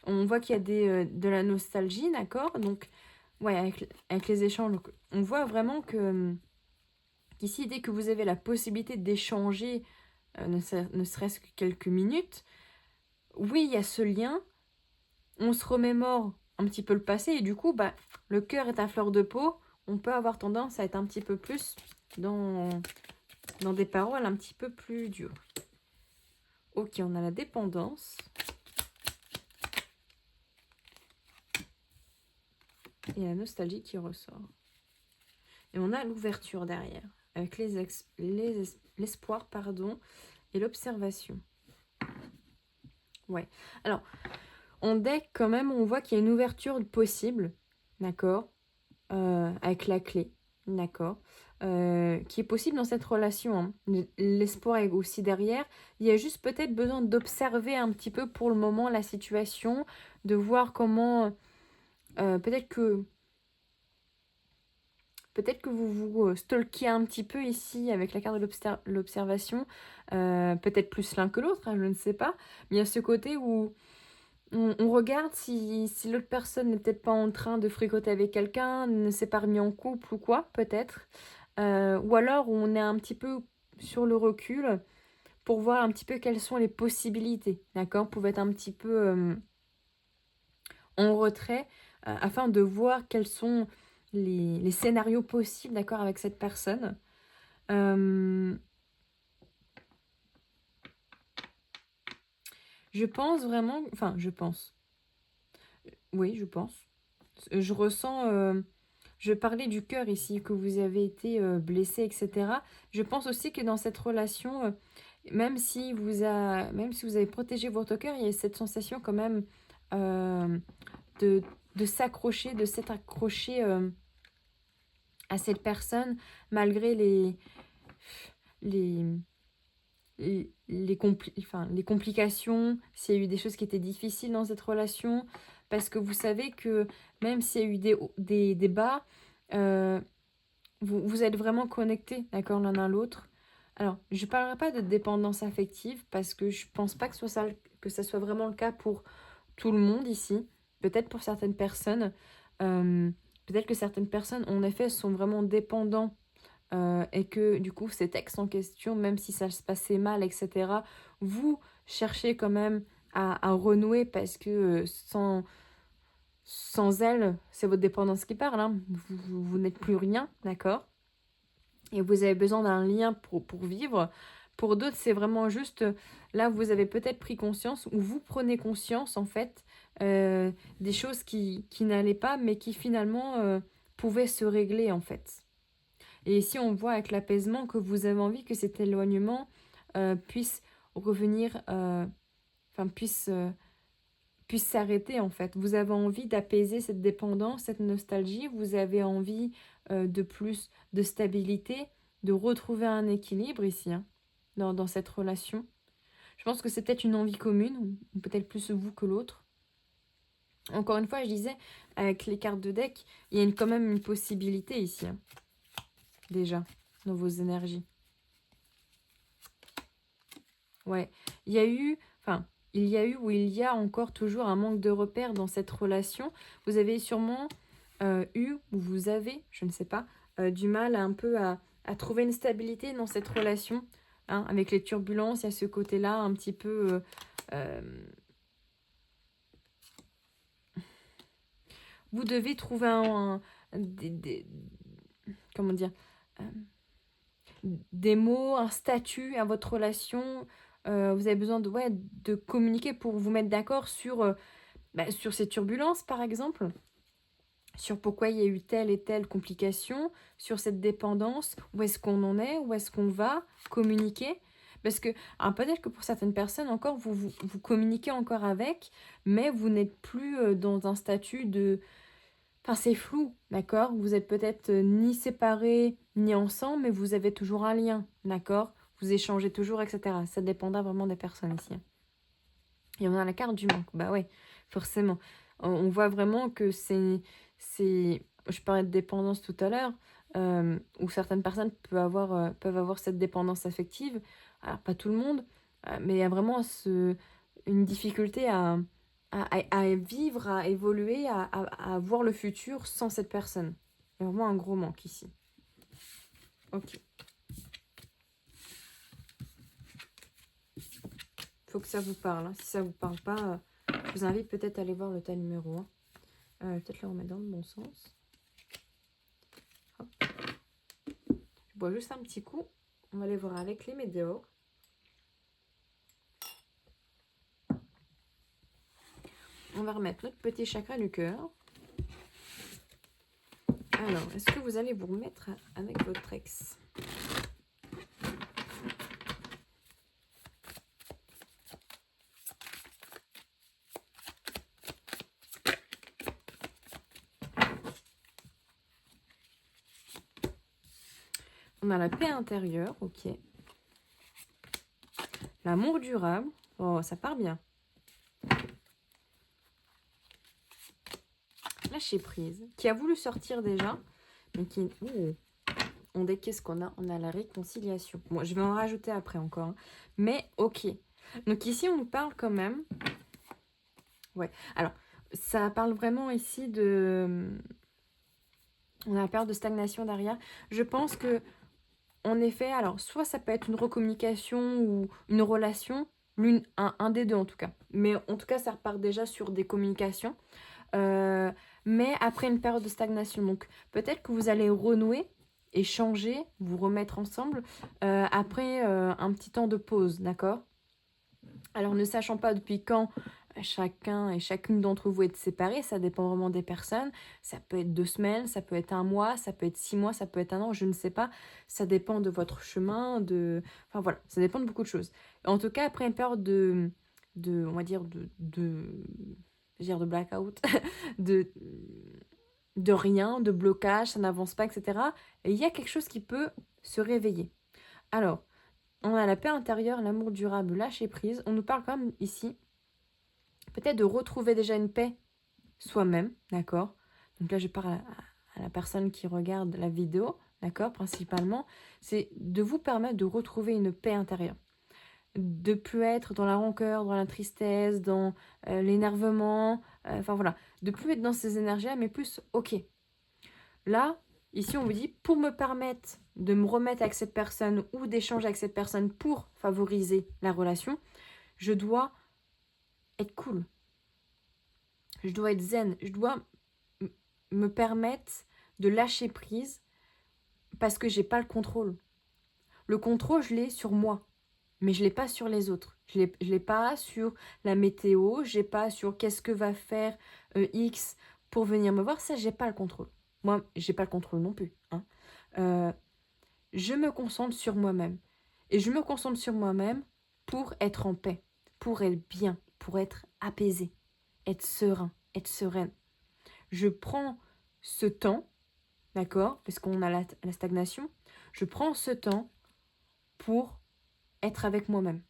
On voit qu'il y a de la nostalgie, d'accord. Donc, ouais, avec les échanges, donc, on voit vraiment qu'ici, dès que vous avez la possibilité d'échanger, ne serait-ce que quelques minutes, oui, il y a ce lien. On se remémore un petit peu le passé et du coup, le cœur est à fleur de peau. On peut avoir tendance à être un petit peu plus dans des paroles un petit peu plus dures. Ok, on a la dépendance. Et la nostalgie qui ressort. Et on a l'ouverture derrière, avec l'espoir, et l'observation. Ouais. Alors, en deck, quand même, on voit qu'il y a une ouverture possible, d'accord, avec la clé, d'accord, qui est possible dans cette relation, hein. L'espoir est aussi derrière. Il y a juste peut-être besoin d'observer un petit peu pour le moment la situation, de voir comment... peut-être que vous vous stalkiez un petit peu ici avec la carte de l'observation, peut-être plus l'un que l'autre, hein, je ne sais pas. Mais il y a ce côté où on regarde si l'autre personne n'est peut-être pas en train de fricoter avec quelqu'un, ne s'est pas remis en couple ou quoi, peut-être. Ou alors on est un petit peu sur le recul pour voir un petit peu quelles sont les possibilités, d'accord? Vous pouvez être un petit peu en retrait afin de voir quels sont les scénarios possibles, d'accord, avec cette personne. Je pense vraiment... Enfin, je pense. Oui, je pense. Je ressens... je parlais du cœur ici, que vous avez été blessé, etc. Je pense aussi que dans cette relation, même si vous avez protégé votre cœur, il y a cette sensation quand même euh, de, de s'accrocher, de s'être accroché à cette personne malgré les, les complications, s'il y a eu des choses qui étaient difficiles dans cette relation, parce que vous savez que même s'il y a eu des bas, euh, vous êtes vraiment connectés, d'accord, l'un à l'autre. Alors, je ne parlerai pas de dépendance affective, parce que je pense pas que ça soit vraiment le cas pour tout le monde ici. Peut-être pour certaines personnes. Euh, Peut-être que certaines personnes, en effet, sont vraiment dépendants et que du coup cet ex en question, même si ça se passait mal, etc., vous cherchez quand même à renouer parce que sans elle, c'est votre dépendance qui parle, hein. Vous n'êtes plus rien, d'accord? Et vous avez besoin d'un lien pour vivre. Pour d'autres, c'est vraiment juste, là, vous avez peut-être pris conscience, ou vous prenez conscience, en fait, des choses qui n'allaient pas, mais qui finalement pouvaient se régler, en fait. Et ici, on voit avec l'apaisement que vous avez envie que cet éloignement puisse revenir, puisse s'arrêter en fait. Vous avez envie d'apaiser cette dépendance, cette nostalgie. Vous avez envie de plus de stabilité, de retrouver un équilibre ici, hein, dans cette relation. Je pense que c'est peut-être une envie commune, ou peut-être plus vous que l'autre. Encore une fois, je disais, avec les cartes de deck, il y a quand même une possibilité ici, hein, déjà, dans vos énergies. Ouais, il y a eu ou il y a encore toujours un manque de repères dans cette relation. Vous avez sûrement eu, ou vous avez, je ne sais pas, du mal à trouver une stabilité dans cette relation. Hein, avec les turbulences, il y a ce côté-là un petit peu... vous devez trouver comment dire, euh, des mots, un statut à votre relation. Vous avez besoin de communiquer pour vous mettre d'accord sur ces turbulences, par exemple, sur pourquoi il y a eu telle et telle complication, sur cette dépendance, où est-ce qu'on en est, où est-ce qu'on va communiquer. Parce que peut-être que pour certaines personnes encore, vous communiquez encore avec, mais vous n'êtes plus dans un statut de... Enfin, c'est flou, d'accord? Vous êtes peut-être ni séparés, ni ensemble, mais vous avez toujours un lien, d'accord? Vous échangez toujours, etc. Ça dépendra vraiment des personnes ici. Et on a la carte du manque. Bah ouais, forcément. On voit vraiment que je parlais de dépendance tout à l'heure, où certaines personnes peuvent avoir cette dépendance affective. Alors, pas tout le monde, mais il y a vraiment une difficulté à vivre, à évoluer, à voir le futur sans cette personne. Il y a vraiment un gros manque ici. Ok. Faut que ça vous parle. Hein. Si ça vous parle pas, je vous invite peut-être à aller voir le tas numéro 1. Peut-être le remettre dans le bon sens. Hop. Je bois juste un petit coup. On va aller voir avec les météores. On va remettre notre petit chakra du cœur. Alors, est-ce que vous allez vous remettre avec votre ex ? On a la paix intérieure, ok. L'amour durable, oh, ça part bien. Lâcher prise, qui a voulu sortir déjà, mais qui... On dit qu'est-ce qu'on a? On a la réconciliation. Bon, je vais en rajouter après encore. Hein. Mais ok. Donc ici, on nous parle quand même... Ouais, alors, ça parle vraiment ici de... On a la peur de stagnation derrière. Je pense que, en effet, alors, soit ça peut être une recommunication ou une relation, un des deux en tout cas. Mais en tout cas, ça repart déjà sur des communications. Mais après une période de stagnation. Donc, peut-être que vous allez renouer échanger, vous remettre ensemble après un petit temps de pause, d'accord? Alors, ne sachant pas depuis quand chacun et chacune d'entre vous est séparés, ça dépend vraiment des personnes. Ça peut être 2 semaines, ça peut être 1 mois, ça peut être 6 mois, ça peut être 1 an, je ne sais pas. Ça dépend de votre chemin, de... Enfin voilà, ça dépend de beaucoup de choses. En tout cas, après une période on va dire, je veux dire de blackout, de, de rien, de blocage, ça n'avance pas, etc. Et il y a quelque chose qui peut se réveiller. Alors, on a la paix intérieure, l'amour durable, lâcher prise. On nous parle quand même ici, peut-être de retrouver déjà une paix soi-même, d'accord? Donc là, je parle à la personne qui regarde la vidéo, d'accord? Principalement, c'est de vous permettre de retrouver une paix intérieure. De plus être dans la rancœur, dans la tristesse, dans l'énervement, enfin voilà. De plus être dans ces énergies-là, mais plus, ok. Là, ici, on vous dit, pour me permettre de me remettre avec cette personne ou d'échanger avec cette personne pour favoriser la relation, je dois être cool. Je dois être zen. Je dois me permettre de lâcher prise parce que j'ai pas le contrôle. Le contrôle, je l'ai sur moi, mais je l'ai pas sur les autres. Je l'ai pas sur la météo, j'ai pas sur qu'est-ce que va faire X pour venir me voir. Ça, j'ai pas le contrôle. Moi, j'ai pas le contrôle non plus. Hein. Je me concentre sur moi-même. Et je me concentre sur moi-même pour être en paix, pour être bien, pour être apaisé, être serein, être sereine. Je prends ce temps, d'accord, parce qu'on a la stagnation, je prends ce temps pour être avec moi-même.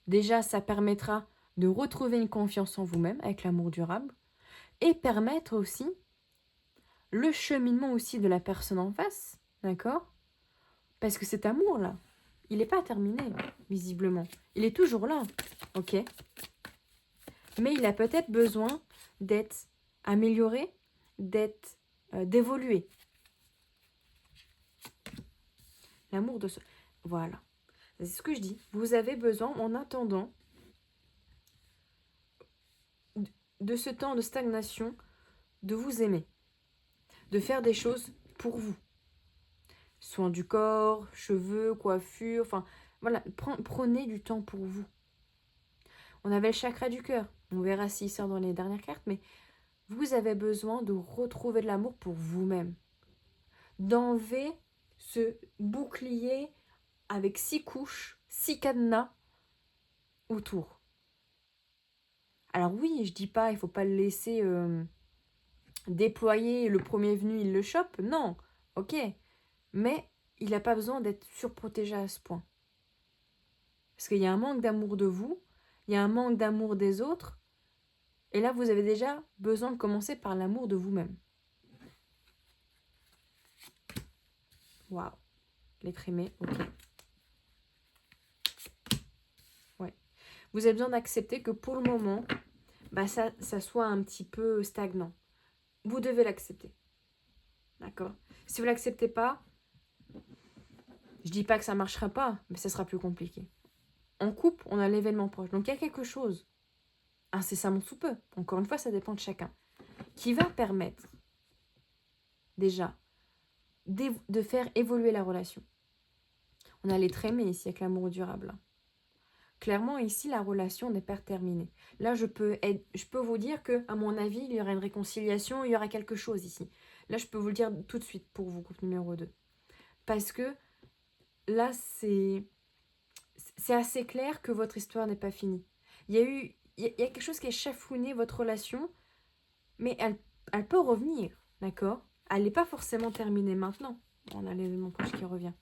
Déjà, ça permettra de retrouver une confiance en vous-même avec l'amour durable et permettre aussi le cheminement aussi de la personne en face, d'accord? Parce que cet amour-là, il n'est pas terminé, visiblement. Il est toujours là, ok? Mais il a peut-être besoin d'être amélioré, d'évoluer. L'amour de ce... Voilà. C'est ce que je dis. Vous avez besoin, en attendant, de ce temps de stagnation, de vous aimer. De faire des choses pour vous. Soins du corps, cheveux, coiffure, enfin... Voilà, prenez du temps pour vous. On avait le chakra du cœur. On verra s'il sort dans les dernières cartes, mais vous avez besoin de retrouver de l'amour pour vous-même. D'enlever ce bouclier avec 6 couches, 6 cadenas autour. Alors oui, je dis pas, il faut pas le laisser déployer, le premier venu, il le chope. Non, ok. Mais il n'a pas besoin d'être surprotégé à ce point. Parce qu'il y a un manque d'amour de vous, il y a un manque d'amour des autres. Et là, vous avez déjà besoin de commencer par l'amour de vous-même. Waouh. L'être aimé, ok. Ouais. Vous avez besoin d'accepter que pour le moment, bah ça soit un petit peu stagnant. Vous devez l'accepter. D'accord? Si vous ne l'acceptez pas, je dis pas que ça ne marchera pas, mais ça sera plus compliqué. En couple, on a l'événement proche. Donc il y a quelque chose, incessamment sous peu, encore une fois, ça dépend de chacun, qui va permettre déjà de faire évoluer la relation. On a l'être aimé ici avec l'amour durable. Clairement, ici, la relation n'est pas terminée. Là, je peux vous dire que, à mon avis, il y aura une réconciliation, il y aura quelque chose ici. Là, je peux vous le dire tout de suite pour vous, couple numéro 2. Parce que là, c'est assez clair que votre histoire n'est pas finie. Il y a quelque chose qui a chafouiné votre relation, mais elle peut revenir, d'accord? Elle n'est pas forcément terminée maintenant. On a l'événement proche qui revient.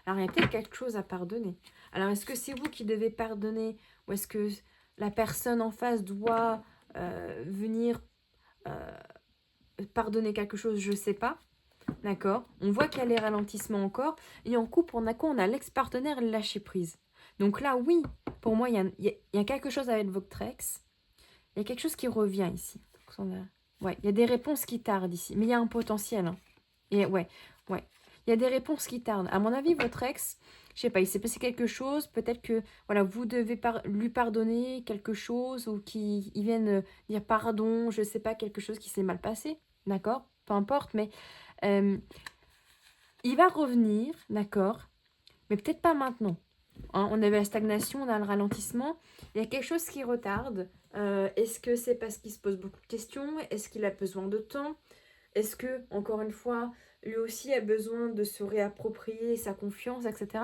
Alors, il y a peut-être quelque chose à pardonner. Alors, est-ce que c'est vous qui devez pardonner ou est-ce que la personne en face doit venir pardonner quelque chose? Je ne sais pas. D'accord? On voit qu'il y a les ralentissements encore. Et en couple, on a quoi? On a l'ex-partenaire et le lâcher-prise. Donc là, oui, pour moi, il y a quelque chose avec votre ex. Il y a quelque chose qui revient ici. Ouais, il y a des réponses qui tardent ici. Mais il y a un potentiel. Hein. Et ouais. Il y a des réponses qui tardent. À mon avis, votre ex, je sais pas, il s'est passé quelque chose, peut-être que voilà, vous devez lui pardonner quelque chose ou qu'il vienne dire pardon, je sais pas, quelque chose qui s'est mal passé, d'accord? Peu importe, mais euh, il va revenir, d'accord? Mais peut-être pas maintenant. Hein, on avait la stagnation, on a le ralentissement, il y a quelque chose qui retarde. Est-ce que c'est parce qu'il se pose beaucoup de questions? Est-ce qu'il a besoin de temps? Est-ce que, encore une fois, lui aussi a besoin de se réapproprier sa confiance, etc.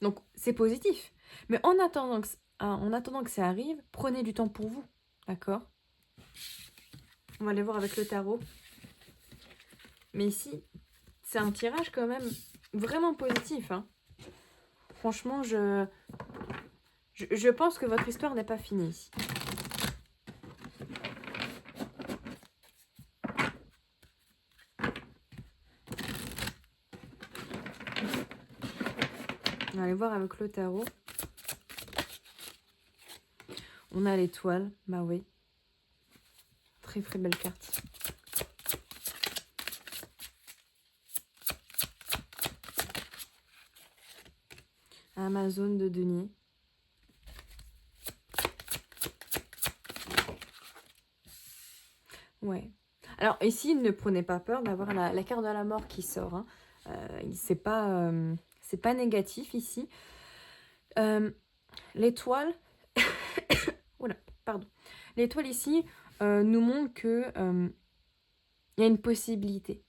Donc, c'est positif. Mais en attendant que ça arrive, prenez du temps pour vous. D'accord? On va aller voir avec le tarot. Mais ici, c'est un tirage quand même vraiment positif. Hein. Franchement, je pense que votre histoire n'est pas finie ici. On va aller voir avec le tarot. On a l'étoile, bah oui. Très très belle carte. Amazone de denier. Ouais. Alors ici, ne prenez pas peur d'avoir la carte de la mort qui sort. Hein. C'est pas négatif ici. L'étoile, voilà, pardon. L'étoile ici nous montre que il y a une possibilité.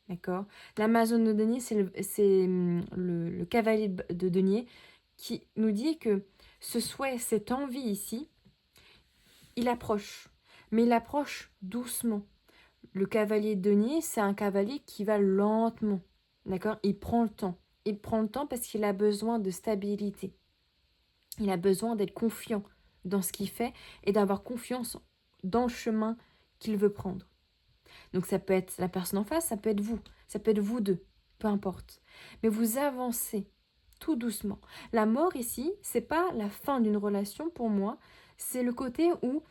D'accord. L'Amazone de denier, c'est le cavalier de denier qui nous dit que ce souhait, cette envie ici, il approche. Mais il approche doucement. Le cavalier de denier, c'est un cavalier qui va lentement. D'accord. Il prend le temps. Il prend le temps parce qu'il a besoin de stabilité. Il a besoin d'être confiant dans ce qu'il fait et d'avoir confiance dans le chemin qu'il veut prendre. Donc ça peut être la personne en face, ça peut être vous deux, peu importe. Mais vous avancez tout doucement. La mort ici, c'est pas la fin d'une relation pour moi, c'est le côté où,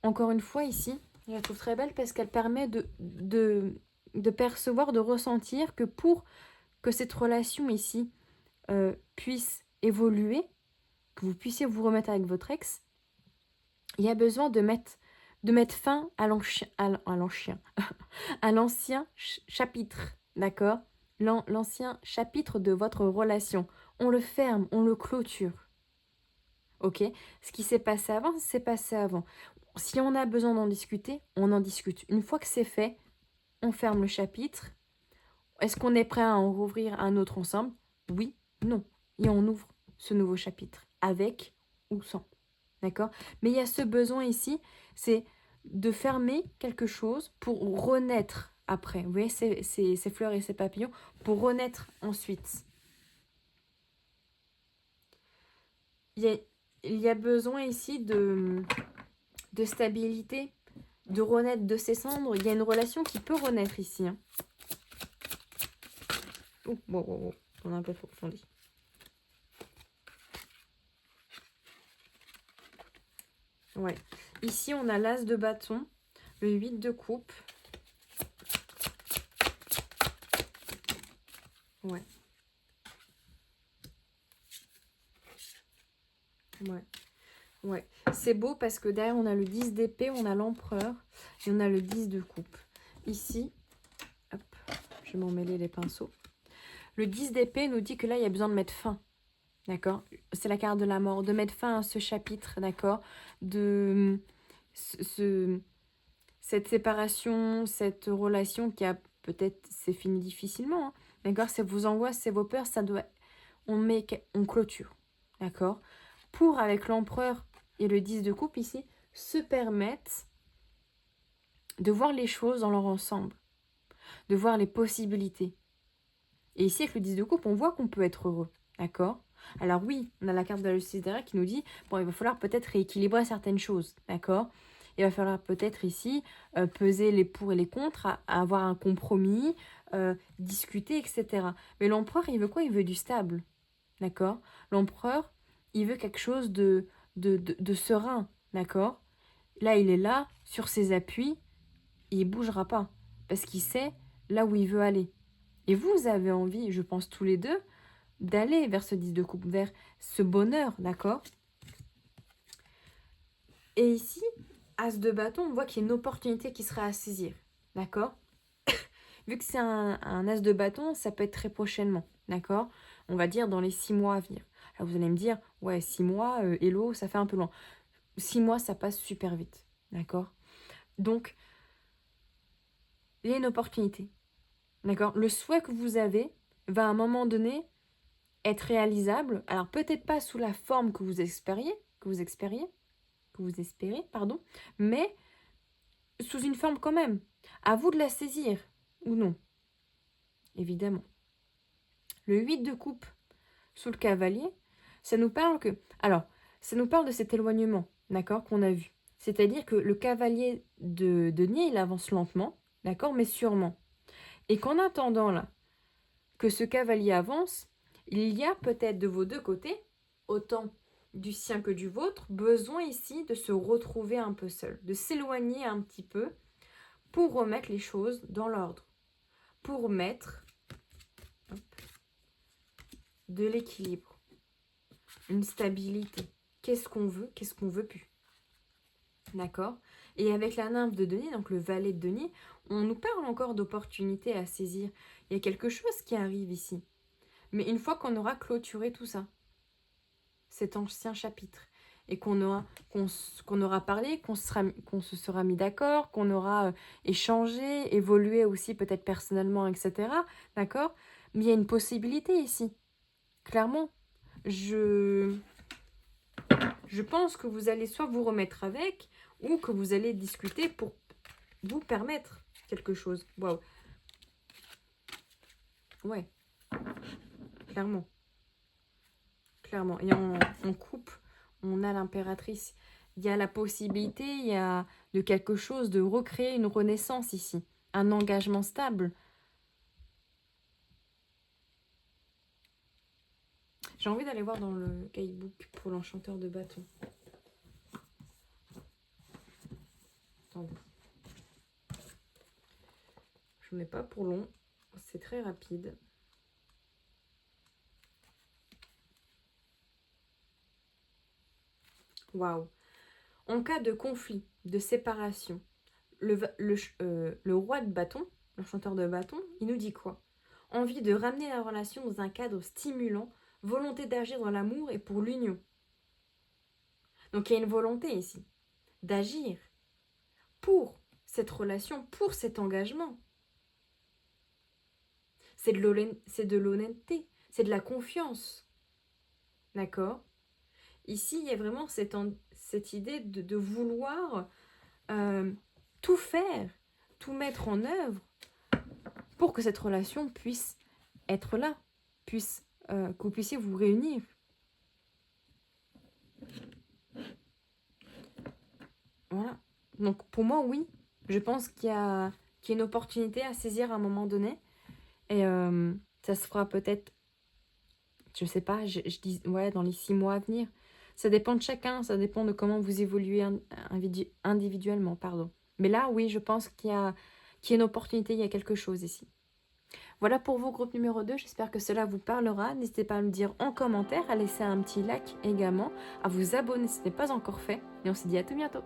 encore une fois ici, je la trouve très belle parce qu'elle permet de percevoir, de ressentir que pour que cette relation ici puisse évoluer, que vous puissiez vous remettre avec votre ex, il y a besoin de mettre fin à l'ancien chapitre, d'accord? L'ancien chapitre de votre relation. On le ferme, on le clôture. Ok? Ce qui s'est passé avant, c'est passé avant. Si on a besoin d'en discuter, on en discute. Une fois que c'est fait, on ferme le chapitre. Est-ce qu'on est prêt à en rouvrir un autre ensemble? Oui, non. Et on ouvre ce nouveau chapitre, avec ou sans. D'accord? Mais il y a ce besoin ici, c'est de fermer quelque chose pour renaître après. Vous voyez, ces fleurs et ces papillons, pour renaître ensuite. Il y a besoin ici de stabilité, de renaître de ses cendres. Il y a une relation qui peut renaître ici. Hein. Oh, bon, on a un peu trop fondi. Ouais. Ici, on a l'as de bâton, le 8 de coupe. Ouais. Ouais. Ouais. C'est beau parce que derrière, on a le 10 d'épée, on a l'empereur et on a le 10 de coupe. Ici, hop, je vais m'emmêler les pinceaux. Le 10 d'épée nous dit que là, il y a besoin de mettre fin. D'accord? C'est la carte de la mort. De mettre fin à ce chapitre, d'accord? De cette séparation, cette relation qui a peut-être c'est fini difficilement. Hein, d'accord? C'est vos angoisses, c'est vos peurs, ça doit. On clôture. D'accord? Pour, avec l'empereur et le 10 de coupe ici, se permettre de voir les choses dans leur ensemble. De voir les possibilités. Et ici, avec le 10 de coupe, on voit qu'on peut être heureux. D'accord? Alors oui, on a la carte de la justice derrière qui nous dit, bon, il va falloir peut-être rééquilibrer certaines choses, d'accord? Il va falloir peut-être ici peser les pour et les contre, avoir un compromis, discuter, etc. Mais l'empereur, il veut quoi? Il veut du stable, d'accord? L'empereur, il veut quelque chose de serein, d'accord? Là, il est là, sur ses appuis, il ne bougera pas, parce qu'il sait là où il veut aller. Et vous avez envie, je pense tous les deux, d'aller vers ce 10 de coupe, vers ce bonheur, d'accord? Et ici, As de bâton, on voit qu'il y a une opportunité qui sera à saisir, d'accord? Vu que c'est un As de bâton, ça peut être très prochainement, d'accord? On va dire dans les 6 mois à venir. Alors vous allez me dire, ouais, 6 mois, hello, ça fait un peu long. 6 mois, ça passe super vite, d'accord? Donc, il y a une opportunité, d'accord? Le souhait que vous avez va à un moment donné être réalisable. Alors peut-être pas sous la forme que vous espérez, pardon, mais sous une forme quand même. À vous de la saisir, ou non, évidemment. Le 8 de coupe sous le cavalier, ça nous parle que... Alors, ça nous parle de cet éloignement, d'accord, qu'on a vu. C'est-à-dire que le cavalier de denier, il avance lentement, d'accord, mais sûrement. Et qu'en attendant, là, que ce cavalier avance, il y a peut-être de vos deux côtés, autant du sien que du vôtre, besoin ici de se retrouver un peu seul, de s'éloigner un petit peu pour remettre les choses dans l'ordre, pour mettre de l'équilibre, une stabilité. Qu'est-ce qu'on veut plus. D'accord? Et avec la nymphe de denier, donc le valet de denier, on nous parle encore d'opportunités à saisir. Il y a quelque chose qui arrive ici. Mais une fois qu'on aura clôturé tout ça, cet ancien chapitre, et qu'on aura parlé, qu'on se sera mis d'accord, qu'on aura échangé, évolué aussi peut-être personnellement, etc. D'accord? Mais il y a une possibilité ici. Clairement, je pense que vous allez soit vous remettre avec, ou que vous allez discuter pour vous permettre quelque chose. Waouh. Ouais. Clairement. Clairement. Et on coupe, on a l'impératrice. Il y a la possibilité, il y a de quelque chose, de recréer une renaissance ici. Un engagement stable. J'ai envie d'aller voir dans le guidebook pour l'enchanteur de bâton. Attendez. Je ne mets pas pour long. C'est très rapide. Waouh. En cas de conflit, de séparation, le roi de bâton, l'enchanteur de bâton, il nous dit quoi? Envie de ramener la relation dans un cadre stimulant, volonté d'agir dans l'amour et pour l'union. Donc il y a une volonté ici d'agir pour cette relation, pour cet engagement. C'est de l'honnêteté, c'est de la confiance. D'accord? Ici, il y a vraiment cette idée de vouloir tout faire, tout mettre en œuvre pour que cette relation puisse être là, que vous puissiez vous réunir. Voilà. Donc pour moi, oui, je pense qu'il y a une opportunité à saisir à un moment donné. Et ça se fera peut-être, je sais pas, je dis, ouais, dans les 6 mois à venir. Ça dépend de chacun, ça dépend de comment vous évoluez individuellement, pardon. Mais là, oui, je pense qu'il y a une opportunité, il y a quelque chose ici. Voilà pour vous, groupe numéro 2. J'espère que cela vous parlera. N'hésitez pas à me dire en commentaire, à laisser un petit like également, à vous abonner si ce n'est pas encore fait. Et on se dit à tout bientôt.